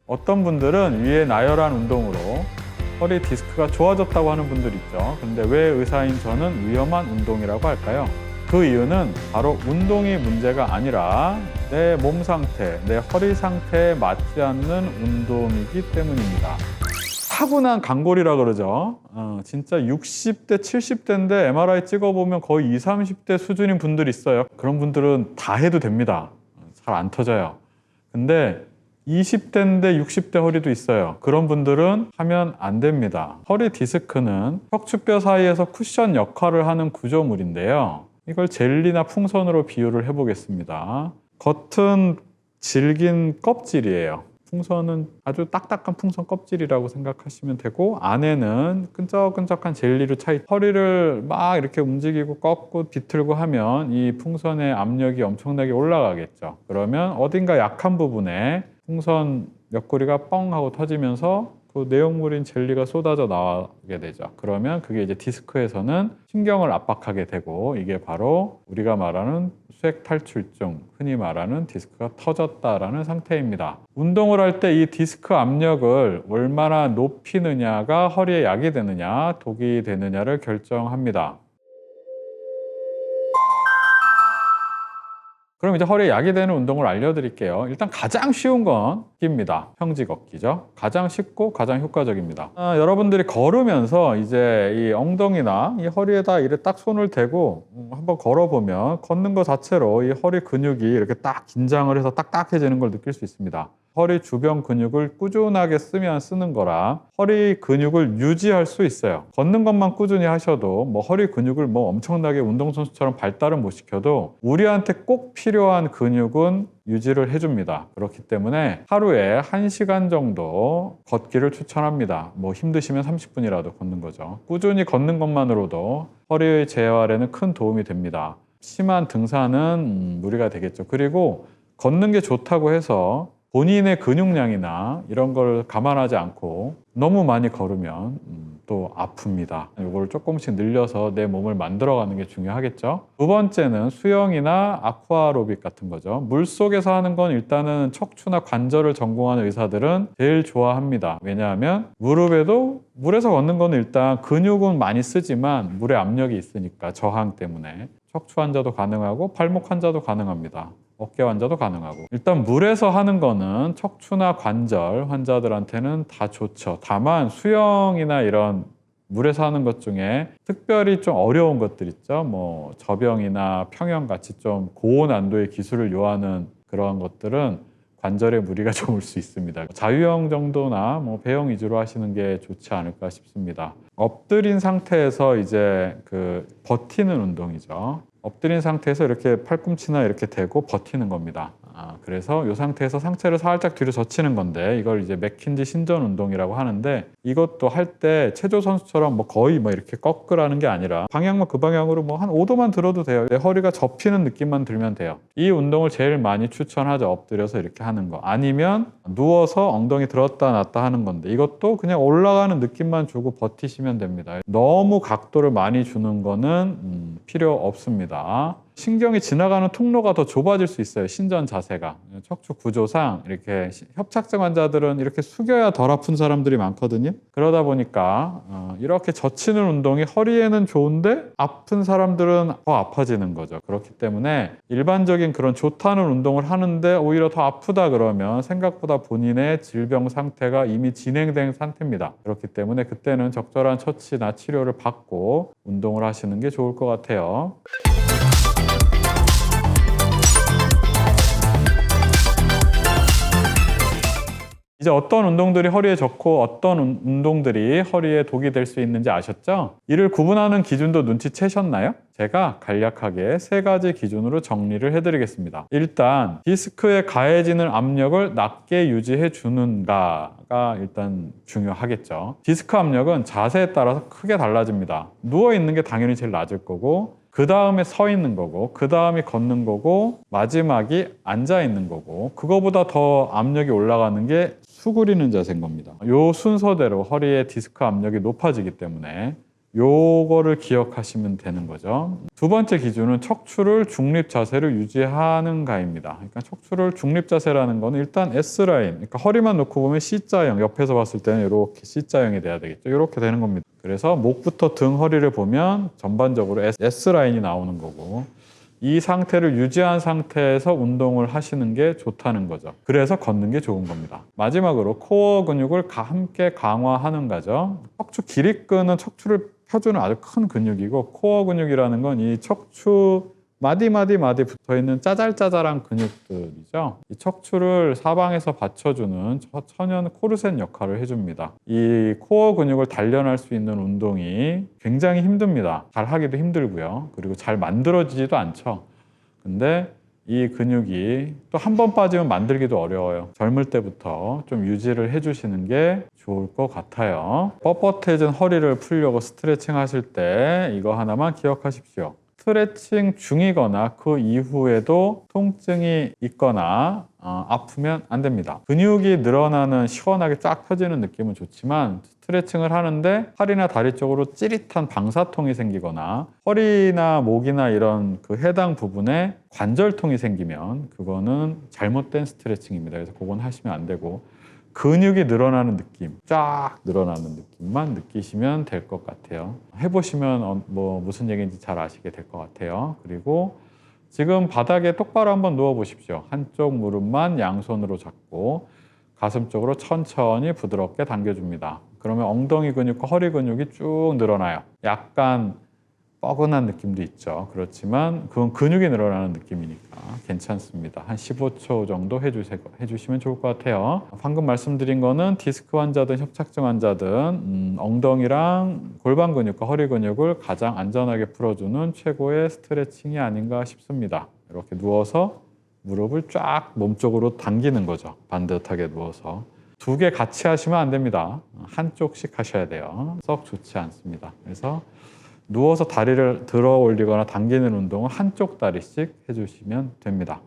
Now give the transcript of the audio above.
어떤 분들은 위에 나열한 운동으로 허리 디스크가 좋아졌다고 하는 분들 있죠. 근데 왜 의사인 저는 위험한 운동이라고 할까요? 그 이유는 바로 운동이 문제가 아니라 내 몸 상태, 내 허리 상태에 맞지 않는 운동이기 때문입니다. 타고난 강골이라 그러죠. 진짜 60대, 70대인데 MRI 찍어보면 거의 20, 30대 수준인 분들이 있어요. 그런 분들은 다 해도 됩니다. 잘 안 터져요. 근데 20대인데 60대 허리도 있어요. 그런 분들은 하면 안 됩니다. 허리 디스크는 척추뼈 사이에서 쿠션 역할을 하는 구조물인데요. 이걸 젤리나 풍선으로 비유를 해보겠습니다. 겉은 질긴 껍질이에요. 풍선은 아주 딱딱한 풍선 껍질이라고 생각하시면 되고, 안에는 끈적끈적한 젤리로 차 있고, 허리를 막 이렇게 움직이고 꺾고 비틀고 하면 이 풍선의 압력이 엄청나게 올라가겠죠. 그러면 어딘가 약한 부분에 풍선 옆구리가 뻥 하고 터지면서 그 내용물인 젤리가 쏟아져 나오게 되죠. 그러면 그게 이제 디스크에서는 신경을 압박하게 되고, 이게 바로 우리가 말하는 수액 탈출증, 흔히 말하는 디스크가 터졌다라는 상태입니다. 운동을 할 때 이 디스크 압력을 얼마나 높이느냐가 허리에 약이 되느냐, 독이 되느냐를 결정합니다. 그럼 이제 허리에 약이 되는 운동을 알려드릴게요. 일단 가장 쉬운 건 걷기입니다. 평지 걷기죠. 가장 쉽고 가장 효과적입니다. 여러분들이 걸으면서 이제 이 엉덩이나 이 허리에다 이렇게 딱 손을 대고 한번 걸어보면 걷는 것 자체로 이 허리 근육이 이렇게 딱 긴장을 해서 딱딱해지는 걸 느낄 수 있습니다. 허리 주변 근육을 꾸준하게 쓰면 쓰는 거라 허리 근육을 유지할 수 있어요. 걷는 것만 꾸준히 하셔도 뭐 허리 근육을 뭐 엄청나게 운동선수처럼 발달은 못 시켜도 우리한테 꼭 필요한 근육은 유지를 해줍니다. 그렇기 때문에 하루에 1시간 정도 걷기를 추천합니다. 뭐 힘드시면 30분이라도 걷는 거죠. 꾸준히 걷는 것만으로도 허리의 재활에는 큰 도움이 됩니다. 심한 등산은 무리가 되겠죠. 그리고 걷는 게 좋다고 해서 본인의 근육량이나 이런 걸 감안하지 않고 너무 많이 걸으면 또 아픕니다. 이걸 조금씩 늘려서 내 몸을 만들어가는 게 중요하겠죠. 두 번째는 수영이나 아쿠아로빅 같은 거죠. 물속에서 하는 건 일단은 척추나 관절을 전공하는 의사들은 제일 좋아합니다. 왜냐하면 무릎에도 물에서 걷는 건 일단 근육은 많이 쓰지만 물의 압력이 있으니까 저항 때문에 척추 환자도 가능하고 발목 환자도 가능합니다. 어깨 환자도 가능하고. 일단 물에서 하는 거는 척추나 관절 환자들한테는 다 좋죠. 다만 수영이나 이런 물에서 하는 것 중에 특별히 좀 어려운 것들 있죠. 뭐 접영이나 평영 같이 좀 고난도의 기술을 요하는 그런 것들은 관절에 무리가 좀 올 수 있습니다. 자유형 정도나 뭐 배영 위주로 하시는 게 좋지 않을까 싶습니다. 엎드린 상태에서 이제 버티는 운동이죠. 엎드린 상태에서 이렇게 팔꿈치나 이렇게 대고 버티는 겁니다. 그래서 이 상태에서 상체를 살짝 뒤로 젖히는 건데 이걸 이제 맥킨지 신전 운동이라고 하는데 이것도 할 때 체조 선수처럼 뭐 거의 뭐 이렇게 꺾으라는 게 아니라 방향만 그 방향으로 뭐 한 5도만 들어도 돼요. 내 허리가 접히는 느낌만 들면 돼요. 이 운동을 제일 많이 추천하죠. 엎드려서 이렇게 하는 거. 아니면 누워서 엉덩이 들었다 놨다 하는 건데 이것도 그냥 올라가는 느낌만 주고 버티시면 됩니다. 너무 각도를 많이 주는 거는 필요 없습니다. 신경이 지나가는 통로가 더 좁아질 수 있어요. 신전 자세가. 척추 구조상 이렇게 협착증 환자들은 이렇게 숙여야 덜 아픈 사람들이 많거든요. 그러다 보니까 이렇게 젖히는 운동이 허리에는 좋은데 아픈 사람들은 더 아파지는 거죠. 그렇기 때문에 일반적인 그런 좋다는 운동을 하는데 오히려 더 아프다 그러면 생각보다 본인의 질병 상태가 이미 진행된 상태입니다. 그렇기 때문에 그때는 적절한 처치나 치료를 받고 운동을 하시는 게 좋을 것 같아요. 이제 어떤 운동들이 허리에 좋고 어떤 운동들이 허리에 독이 될 수 있는지 아셨죠? 이를 구분하는 기준도 눈치채셨나요? 제가 간략하게 3가지 기준으로 정리를 해드리겠습니다. 일단 디스크에 가해지는 압력을 낮게 유지해 주는가가 일단 중요하겠죠. 디스크 압력은 자세에 따라서 크게 달라집니다. 누워있는 게 당연히 제일 낮을 거고 그 다음에 서 있는 거고 그 다음이 걷는 거고 마지막이 앉아 있는 거고 그거보다 더 압력이 올라가는 게 수그리는 자세인 겁니다. 이 순서대로 허리의 디스크 압력이 높아지기 때문에 요거를 기억하시면 되는 거죠. 두 번째 기준은 척추를 중립 자세로 유지하는가입니다. 그러니까 척추를 중립 자세라는 거는 일단 S라인, 그러니까 허리만 놓고 보면 C자형, 옆에서 봤을 때는 이렇게 C자형이 돼야 되겠죠. 이렇게 되는 겁니다. 그래서 목부터 등, 허리를 보면 전반적으로 S라인이 나오는 거고, 이 상태를 유지한 상태에서 운동을 하시는 게 좋다는 거죠. 그래서 걷는 게 좋은 겁니다. 마지막으로 코어 근육을 함께 강화하는 거죠. 척추 기립근은 척추를 펴주는 아주 큰 근육이고, 코어 근육이라는 건 이 척추 마디 붙어있는 짜잘짜잘한 근육들이죠. 이 척추를 사방에서 받쳐주는 천연 코르셋 역할을 해줍니다. 이 코어 근육을 단련할 수 있는 운동이 굉장히 힘듭니다. 잘 하기도 힘들고요. 그리고 잘 만들어지지도 않죠. 근데 이 근육이 또 한 번 빠지면 만들기도 어려워요. 젊을 때부터 좀 유지를 해주시는 게 좋을 것 같아요. 뻣뻣해진 허리를 풀려고 스트레칭 하실 때 이거 하나만 기억하십시오. 스트레칭 중이거나 그 이후에도 통증이 있거나 아프면 안 됩니다. 근육이 늘어나는 시원하게 쫙 펴지는 느낌은 좋지만 스트레칭을 하는데 팔이나 다리 쪽으로 찌릿한 방사통이 생기거나 허리나 목이나 이런 그 해당 부분에 관절통이 생기면 그거는 잘못된 스트레칭입니다. 그래서 그건 하시면 안 되고 근육이 늘어나는 느낌, 쫙 늘어나는 느낌만 느끼시면 될 것 같아요. 해보시면 뭐 무슨 얘기인지 잘 아시게 될 것 같아요. 그리고 지금 바닥에 똑바로 한번 누워 보십시오. 한쪽 무릎만 양손으로 잡고 가슴 쪽으로 천천히 부드럽게 당겨줍니다. 그러면 엉덩이 근육과 허리 근육이 쭉 늘어나요. 약간 뻐근한 느낌도 있죠. 그렇지만 그건 근육이 늘어나는 느낌이니까 괜찮습니다. 한 15초 정도 해주시면 좋을 것 같아요. 방금 말씀드린 거는 디스크 환자든 협착증 환자든 엉덩이랑 골반 근육과 허리 근육을 가장 안전하게 풀어주는 최고의 스트레칭이 아닌가 싶습니다. 이렇게 누워서 무릎을 쫙 몸쪽으로 당기는 거죠. 반듯하게 누워서. 두 개 같이 하시면 안 됩니다. 한쪽씩 하셔야 돼요. 썩 좋지 않습니다. 그래서 누워서 다리를 들어 올리거나 당기는 운동은 한쪽 다리씩 해주시면 됩니다.